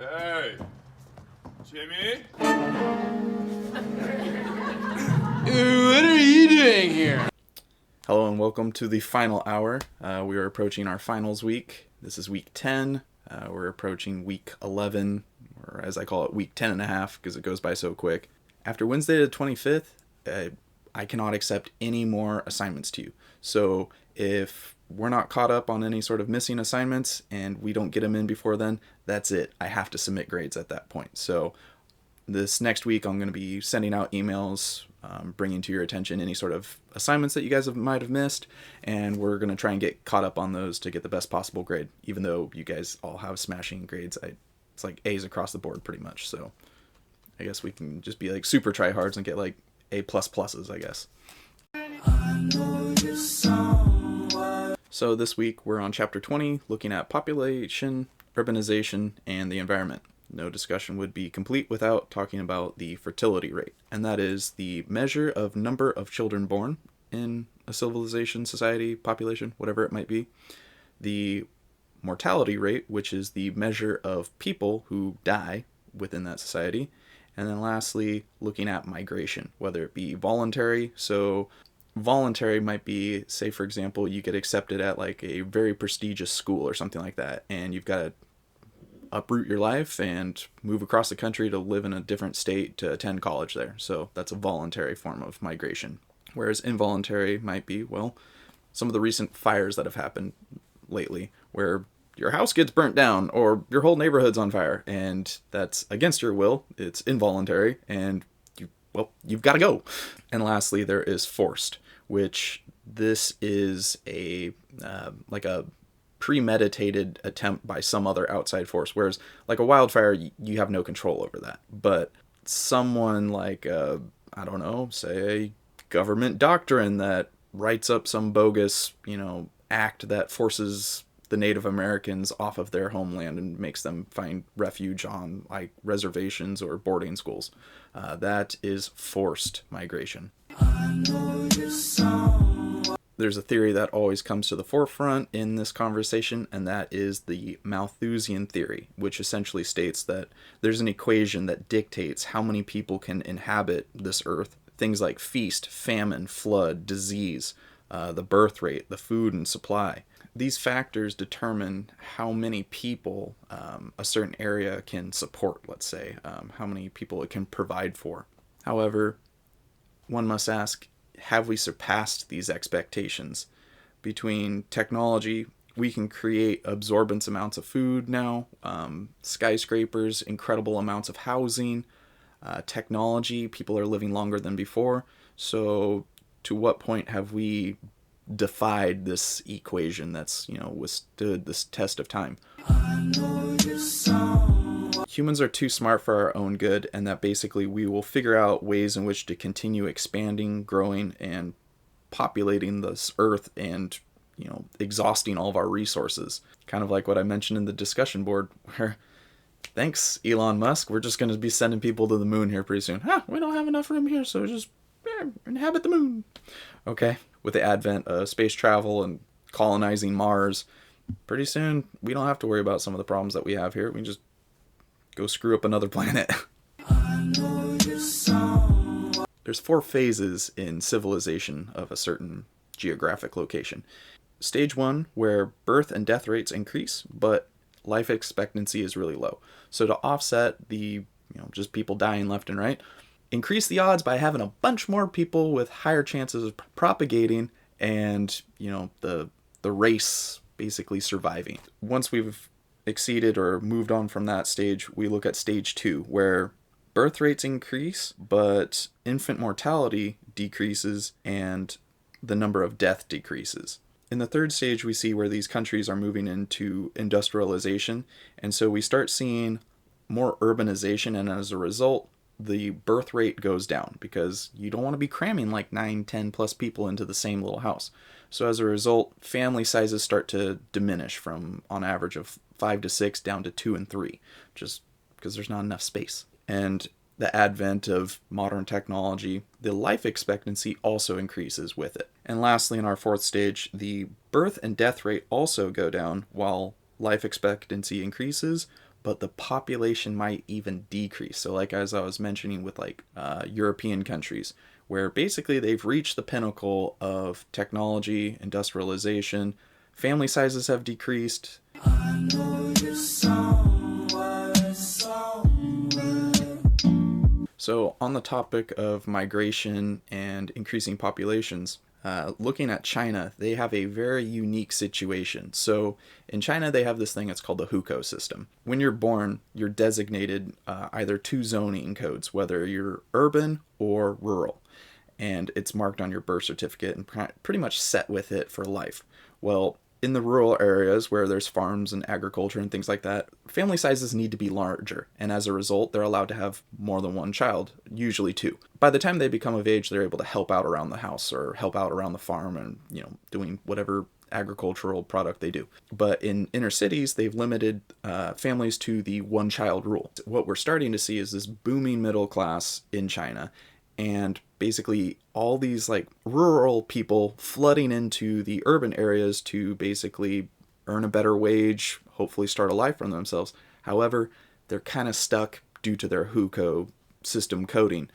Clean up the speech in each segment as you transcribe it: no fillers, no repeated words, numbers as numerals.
Hey, Jimmy? What are you doing here? Hello and welcome to the final hour. We are approaching our finals week. This is week 10. We're approaching week 11, or as I call it, week 10 and a half, because it goes by so quick. After Wednesday the 25th, I cannot accept any more assignments to you. So if we're not caught up on any sort of missing assignments and we don't get them in before then, that's it. I have to submit grades at that point. So this next week, I'm going to be sending out emails, bringing to your attention any sort of assignments that you guys might have missed, and we're going to try and get caught up on those to get the best possible grade, even though you guys all have smashing grades. It's like A's across the board pretty much, so I guess we can just be like super tryhards and get like A++, I guess. So this week, we're on Chapter 20, looking at population, urbanization, and the environment. No discussion would be complete without talking about the fertility rate, and that is the measure of number of children born in a civilization, society, population, whatever it might be. The mortality rate, which is the measure of people who die within that society. And then lastly, looking at migration, whether it be voluntary. So voluntary might be, say for example, you get accepted at like a very prestigious school or something like that, and you've got to uproot your life and move across the country to live in a different state to attend college there. So that's a voluntary form of migration. Whereas involuntary might be, well, some of the recent fires that have happened lately where your house gets burnt down or your whole neighborhood's on fire, and that's against your will. It's involuntary, and you've got to go. And lastly, there is forced, which this is a premeditated attempt by some other outside force, whereas like a wildfire, you have no control over that. But someone like, I don't know, say a government doctrine that writes up some bogus, act that forces the Native Americans off of their homeland and makes them find refuge on like reservations or boarding schools. That is forced migration. There's a theory that always comes to the forefront in this conversation, and that is the Malthusian theory, which essentially states that there's an equation that dictates how many people can inhabit this earth. Things like feast, famine, flood, disease, the birth rate, the food and supply. These factors determine how many people a certain area can support, let's say, how many people it can provide for. However, one must ask, have we surpassed these expectations? Between technology, we can create absorbent amounts of food now, skyscrapers, incredible amounts of housing, technology, people are living longer than before. So to what point have we defied this equation that's, withstood this test of time? Humans are too smart for our own good, and that basically we will figure out ways in which to continue expanding, growing, and populating this earth and, exhausting all of our resources. Kind of like what I mentioned in the discussion board, where thanks, Elon Musk, we're just going to be sending people to the moon here pretty soon. We don't have enough room here, so just inhabit the moon. Okay, with the advent of space travel and colonizing Mars, pretty soon we don't have to worry about some of the problems that we have here. We can just go screw up another planet. There's 4 phases in civilization of a certain geographic location. Stage 1, where birth and death rates increase, but life expectancy is really low. So to offset the, just people dying left and right, increase the odds by having a bunch more people with higher chances of propagating and, the race basically surviving. Once we've exceeded or moved on from that stage, we look at stage 2, where birth rates increase, but infant mortality decreases and the number of death decreases. In the third stage, we see where these countries are moving into industrialization, and so we start seeing more urbanization, and as a result, the birth rate goes down because you don't want to be cramming like 9, 10 plus people into the same little house. So as a result, family sizes start to diminish from on average of 5 to 6 down to 2 and 3, just because there's not enough space. And the advent of modern technology, the life expectancy also increases with it. And lastly, in our fourth stage, the birth and death rate also go down while life expectancy increases, but the population might even decrease. So like as I was mentioning with like European countries, where basically they've reached the pinnacle of technology, industrialization, family sizes have decreased. So on the topic of migration and increasing populations, looking at China, they have a very unique situation. So in China, they have this thing that's called the hukou system. When you're born, you're designated either two zoning codes, whether you're urban or rural. And it's marked on your birth certificate and pretty much set with it for life. Well, in the rural areas where there's farms and agriculture and things like that, family sizes need to be larger. And as a result, they're allowed to have more than one child, usually two. By the time they become of age, they're able to help out around the house or help out around the farm and, doing whatever agricultural product they do. But in inner cities, they've limited families to the one-child rule. What we're starting to see is this booming middle class in China, and basically all these like rural people flooding into the urban areas to basically earn a better wage, hopefully start a life for themselves. However, they're kind of stuck due to their hukou system coding.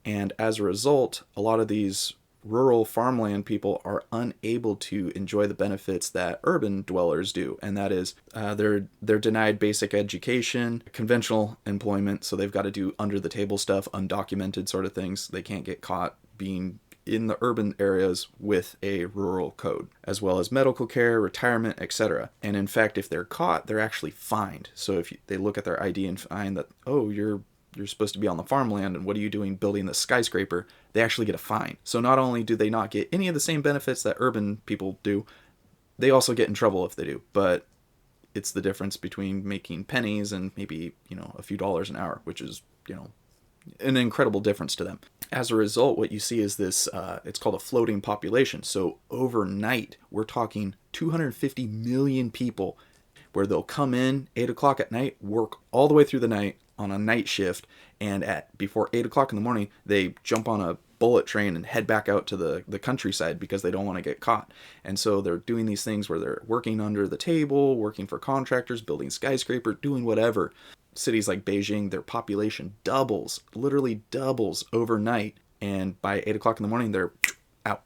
And as a result, a lot of these rural farmland people are unable to enjoy the benefits that urban dwellers do, and that is they're denied basic education, conventional employment, so they've got to do under the table stuff, undocumented sort of things. They can't get caught being in the urban areas with a rural code, as well as medical care, retirement, etc. And in fact, if they're caught, they're actually fined. So if they look at their ID and find that, oh, you're supposed to be on the farmland, and what are you doing building this skyscraper? They actually get a fine. So not only do they not get any of the same benefits that urban people do, they also get in trouble if they do. But it's the difference between making pennies and maybe, a few dollars an hour, which is, an incredible difference to them. As a result, what you see is this, it's called a floating population. So overnight, we're talking 250 million people where they'll come in 8 o'clock at night, work all the way through the night on a night shift, and before 8 o'clock in the morning, they jump on a bullet train and head back out to the countryside because they don't want to get caught. And so they're doing these things where they're working under the table, working for contractors, building skyscraper, doing whatever. Cities like Beijing, their population literally doubles overnight, and by 8 o'clock in the morning, they're out.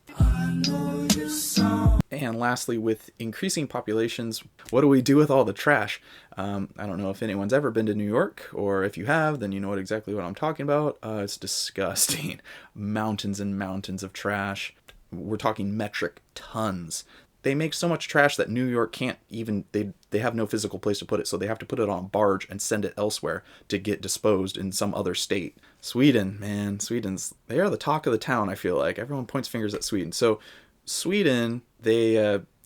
And lastly, with increasing populations, what do we do with all the trash? I don't know if anyone's ever been to New York, or if you have, then you know exactly what I'm talking about. It's disgusting. Mountains and mountains of trash. We're talking metric tons. They make so much trash that New York can't even, they have no physical place to put it, so they have to put it on a barge and send it elsewhere to get disposed in some other state. Sweden, man, they are the talk of the town, I feel like. Everyone points fingers at Sweden. So Sweden, they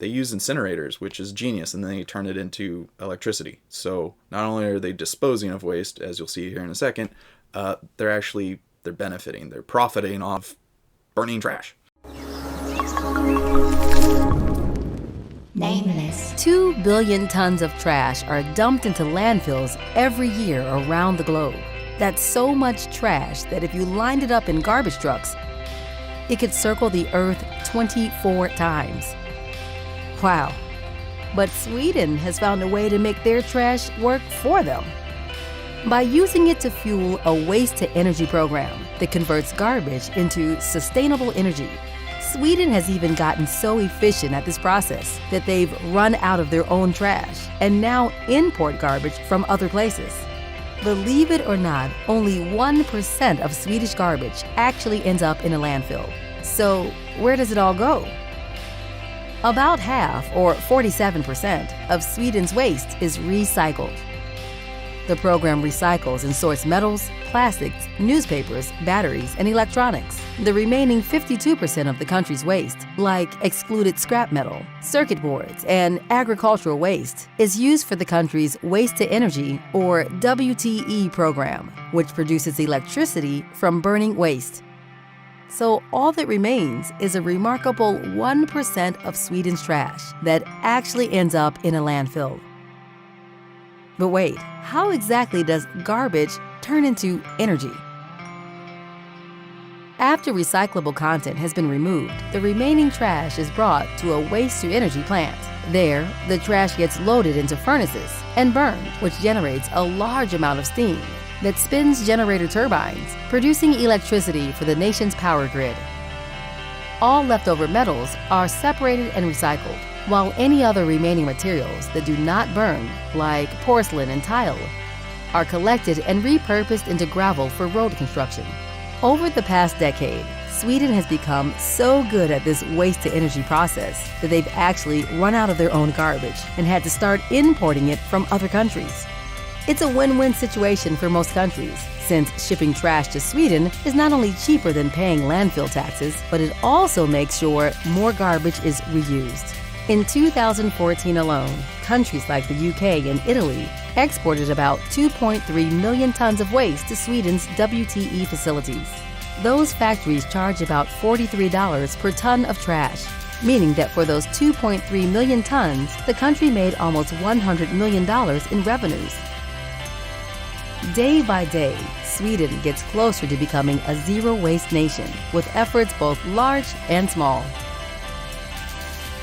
use incinerators, which is genius, and then they turn it into electricity. So not only are they disposing of waste, as you'll see here in a second, they're benefiting, they're profiting off burning trash. Nameless. 2 billion tons of trash are dumped into landfills every year around the globe. That's so much trash that if you lined it up in garbage trucks, it could circle the earth 24 times. Wow. But Sweden has found a way to make their trash work for them. By using it to fuel a waste-to-energy program that converts garbage into sustainable energy. Sweden has even gotten so efficient at this process that they've run out of their own trash and now import garbage from other places. Believe it or not, only 1% of Swedish garbage actually ends up in a landfill. So where does it all go? About half, or 47%, of Sweden's waste is recycled. The program recycles and sorts metals, plastics, newspapers, batteries, and electronics. The remaining 52% of the country's waste, like excluded scrap metal, circuit boards, and agricultural waste, is used for the country's Waste-to-Energy, or WTE program, which produces electricity from burning waste. So all that remains is a remarkable 1% of Sweden's trash that actually ends up in a landfill. But wait, how exactly does garbage turn into energy? After recyclable content has been removed, the remaining trash is brought to a waste-to-energy plant There, the trash gets loaded into furnaces and burned, which generates a large amount of steam that spins generator turbines, producing electricity for the nation's power grid. All leftover metals are separated and recycled, while any other remaining materials that do not burn, like porcelain and tile, are collected and repurposed into gravel for road construction. Over the past decade, Sweden has become so good at this waste-to-energy process that they've actually run out of their own garbage and had to start importing it from other countries. It's a win-win situation for most countries, since shipping trash to Sweden is not only cheaper than paying landfill taxes, but it also makes sure more garbage is reused. In 2014 alone, countries like the UK and Italy exported about 2.3 million tons of waste to Sweden's WTE facilities. Those factories charge about $43 per ton of trash, meaning that for those 2.3 million tons, the country made almost $100 million in revenues. Day by day, Sweden gets closer to becoming a zero-waste nation, with efforts both large and small.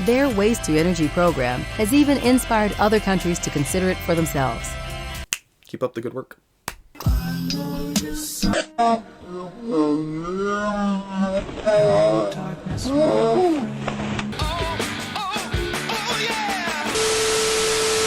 Their waste-to-energy program has even inspired other countries to consider it for themselves. Keep up the good work.